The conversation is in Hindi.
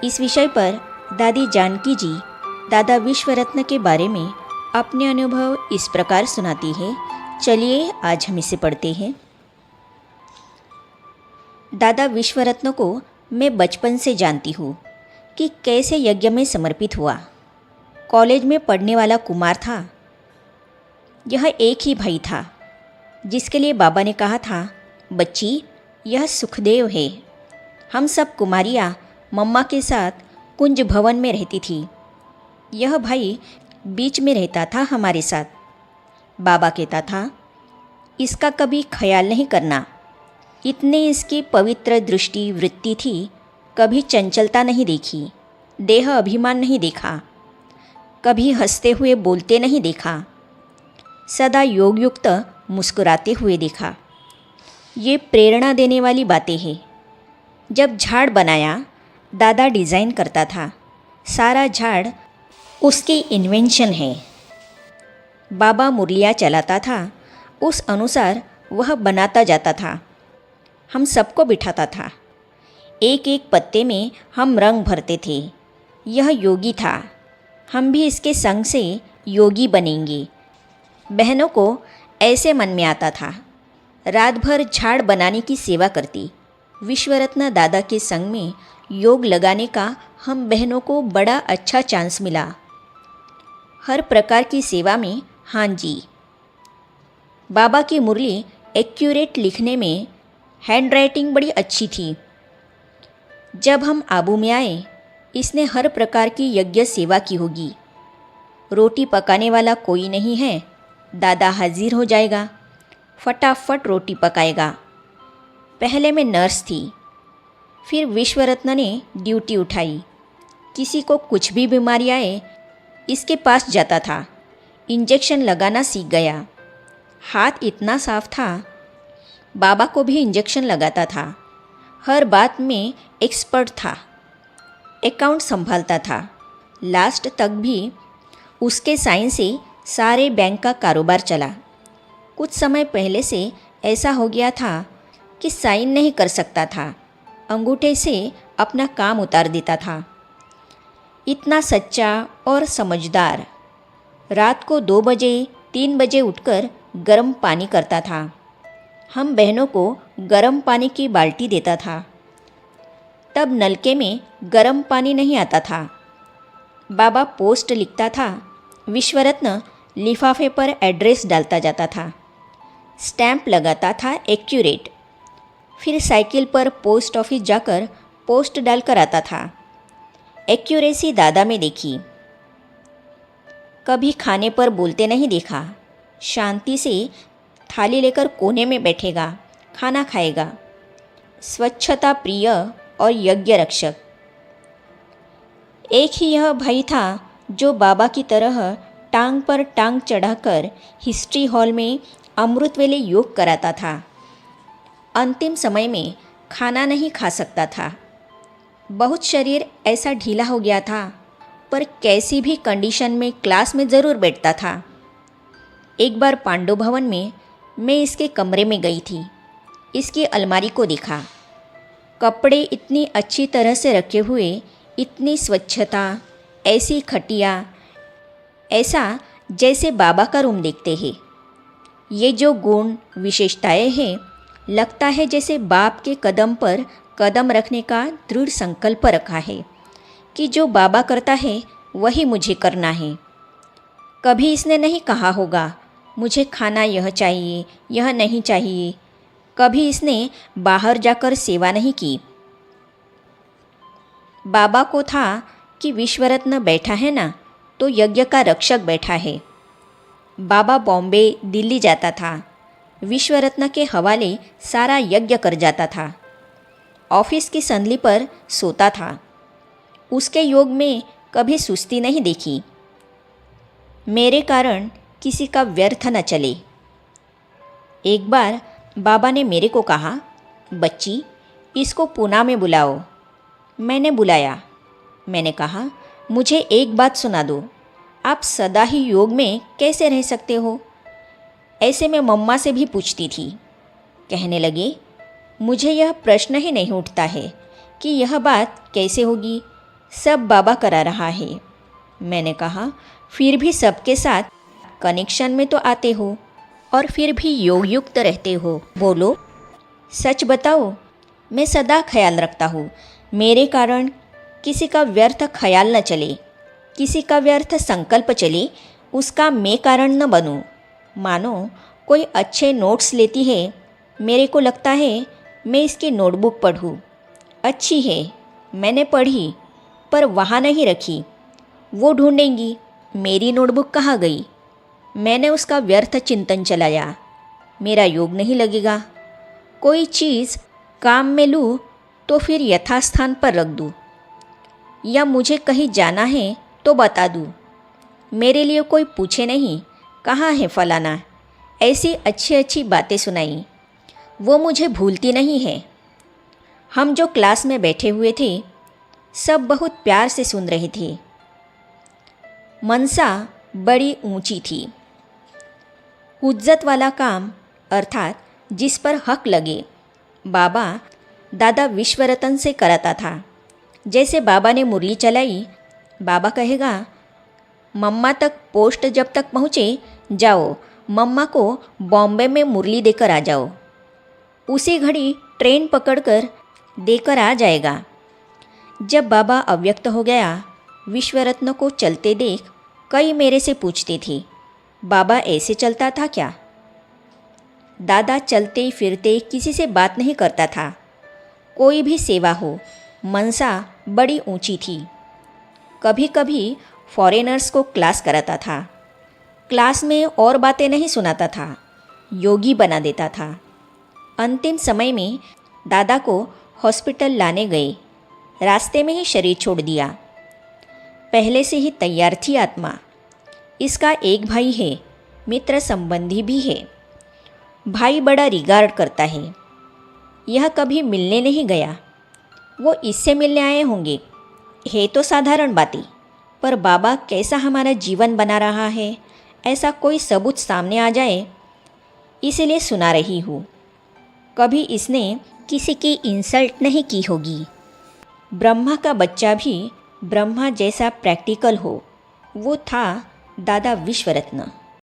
इस विषय पर दादी जानकी जी दादा विश्वरत्न के बारे में अपने अनुभव इस प्रकार सुनाती है। चलिए आज हम इसे पढ़ते हैं। दादा विश्वरत्न को मैं बचपन से जानती हूँ कि कैसे यज्ञ में समर्पित हुआ। कॉलेज में पढ़ने वाला कुमार था। यह एक ही भाई था जिसके लिए बाबा ने कहा था, बच्ची यह सुखदेव है। हम सब कुमारियाँ मम्मा के साथ कुंज भवन में रहती थी। यह भाई बीच में रहता था हमारे साथ। बाबा कहता था, इसका कभी ख्याल नहीं करना। इतनी इसकी पवित्र दृष्टि वृत्ति थी, कभी चंचलता नहीं देखी, देह अभिमान नहीं देखा, कभी हंसते हुए बोलते नहीं देखा, सदा योगयुक्त मुस्कुराते हुए देखा। ये प्रेरणा देने वाली बातें हैं। जब झाड़ बनाया, दादा डिज़ाइन करता था। सारा झाड़ उसकी इन्वेंशन है। बाबा मुरलियाँ चलाता था, उस अनुसार वह बनाता जाता था। हम सबको बिठाता था। एक एक पत्ते में हम रंग भरते थे। यह योगी था। हम भी इसके संग से योगी बनेंगे। बहनों को ऐसे मन में आता था। रात भर झाड़ बनाने की सेवा करती। विश्वरत्न दादा के संग में योग लगाने का हम बहनों को बड़ा अच्छा चांस मिला। हर प्रकार की सेवा में हाँ जी। बाबा की मुरली एक्यूरेट लिखने में हैंडराइटिंग बड़ी अच्छी थी। जब हम आबू में आए, इसने हर प्रकार की यज्ञ सेवा की होगी। रोटी पकाने वाला कोई नहीं है, दादा हाजिर हो जाएगा, फटाफट रोटी पकाएगा। पहले मैं नर्स थी, फिर विश्वरत्न ने ड्यूटी उठाई। किसी को कुछ भी बीमारी आए, इसके पास जाता था। इंजेक्शन लगाना सीख गया। हाथ इतना साफ था, बाबा को भी इंजेक्शन लगाता था। हर बात में एक्सपर्ट था। अकाउंट संभालता था। लास्ट तक भी उसके साइन से सारे बैंक का कारोबार चला। कुछ समय पहले से ऐसा हो गया था कि साइन नहीं कर सकता था। अंगूठे से अपना काम उतार देता था। इतना सच्चा और समझदार। रात को 2 बजे 3 बजे उठकर गर्म पानी करता था। हम बहनों को गर्म पानी की बाल्टी देता था। तब नलके में गर्म पानी नहीं आता था। बाबा पोस्ट लिखता था। विश्वरत्न लिफाफे पर एड्रेस डालता जाता था। स्टैंप लगाता था एक्यूरेट। फिर साइकिल पर पोस्ट ऑफिस जाकर पोस्ट डालकर आता था। एक्यूरेसी दादा में देखी। कभी खाने पर बोलते नहीं देखा। शांति से थाली लेकर कोने में बैठेगा, खाना खाएगा। स्वच्छता प्रिय और यज्ञ रक्षक। एक ही यह भाई था जो बाबा की तरह टांग पर टांग चढ़ाकर हिस्ट्री हॉल में अमृत वेले योग कराता था। अंतिम समय में खाना नहीं खा सकता था। बहुत शरीर ऐसा ढीला हो गया था, पर कैसी भी कंडीशन में क्लास में ज़रूर बैठता था। एक बार पांडव भवन में मैं इसके कमरे में गई थी। इसकी अलमारी को देखा। कपड़े इतनी अच्छी तरह से रखे हुए, इतनी स्वच्छता, ऐसी खटिया, ऐसा जैसे बाबा का रूम देखते हैं। ये जो गुण विशेषताएं हैं, लगता है जैसे बाप के कदम पर कदम रखने का दृढ़ संकल्प रखा है कि जो बाबा करता है वही मुझे करना है। कभी इसने नहीं कहा होगा मुझे खाना यह चाहिए, यह नहीं चाहिए। कभी इसने बाहर जाकर सेवा नहीं की। बाबा को था कि विश्वरत्न बैठा है ना, तो यज्ञ का रक्षक बैठा है। बाबा बॉम्बे दिल्ली जाता था। विश्वरत्न के हवाले सारा यज्ञ कर जाता था। ऑफिस की संदली पर सोता था। उसके योग में कभी सुस्ती नहीं देखी। मेरे कारण किसी का व्यर्थ न चले। एक बार बाबा ने मेरे को कहा, बच्ची इसको पूना में बुलाओ। मैंने बुलाया। मैंने कहा, मुझे एक बात सुना दो, आप सदा ही योग में कैसे रह सकते हो? ऐसे मैं मम्मा से भी पूछती थी। कहने लगे, मुझे यह प्रश्न ही नहीं उठता है कि यह बात कैसे होगी। सब बाबा करा रहा है। मैंने कहा, फिर भी सबके साथ कनेक्शन में तो आते हो और फिर भी योग युक्त रहते हो, बोलो। सच बताओ, मैं सदा ख्याल रखता हूँ मेरे कारण किसी का व्यर्थ ख्याल न चले, किसी का व्यर्थ संकल्प चले, उसका मैं कारण न बनूं। मानो कोई अच्छे नोट्स लेती है, मेरे को लगता है मैं इसकी नोटबुक पढ़ूं। अच्छी है, मैंने पढ़ी, पर वहाँ नहीं रखी। वो ढूंढेंगी मेरी नोटबुक कहाँ गई। मैंने उसका व्यर्थ चिंतन चलाया, मेरा योग नहीं लगेगा। कोई चीज़ काम में लूँ तो फिर यथास्थान पर रख दूँ, या मुझे कहीं जाना है तो बता दूँ। मेरे लिए कोई पूछे नहीं कहाँ है फलाना। ऐसी अच्छी अच्छी बातें सुनाई, वो मुझे भूलती नहीं है। हम जो क्लास में बैठे हुए थे, सब बहुत प्यार से सुन रहे थे। मनसा बड़ी ऊंची थी। हुज्जत वाला काम, अर्थात जिस पर हक लगे, बाबा दादा विश्वरतन से कराता था। जैसे बाबा ने मुरली चलाई, बाबा कहेगा, मम्मा तक पोस्ट जब तक पहुँचे, जाओ मम्मा को बॉम्बे में मुरली देकर आ जाओ। उसी घड़ी ट्रेन पकड़कर देकर आ जाएगा। जब बाबा अव्यक्त हो गया, विश्वरत्न को चलते देख कई मेरे से पूछते थे, बाबा ऐसे चलता था क्या? दादा चलते फिरते किसी से बात नहीं करता था। कोई भी सेवा हो, मनसा बड़ी ऊंची थी। कभी कभी फॉरेनर्स को क्लास कराता था। क्लास में और बातें नहीं सुनाता था, योगी बना देता था। अंतिम समय में दादा को हॉस्पिटल लाने गए, रास्ते में ही शरीर छोड़ दिया। पहले से ही तैयार थी आत्मा। इसका एक भाई है, मित्र संबंधी भी है। भाई बड़ा रिगार्ड करता है। यह कभी मिलने नहीं गया। वो इससे मिलने आए होंगे, है तो साधारण बातें, पर बाबा कैसा हमारा जीवन बना रहा है, ऐसा कोई सबूत सामने आ जाए, इसीलिए सुना रही हूँ। कभी इसने किसी की इंसल्ट नहीं की होगी। ब्रह्मा का बच्चा भी ब्रह्मा जैसा प्रैक्टिकल हो, वो था दादा विश्वरत्न।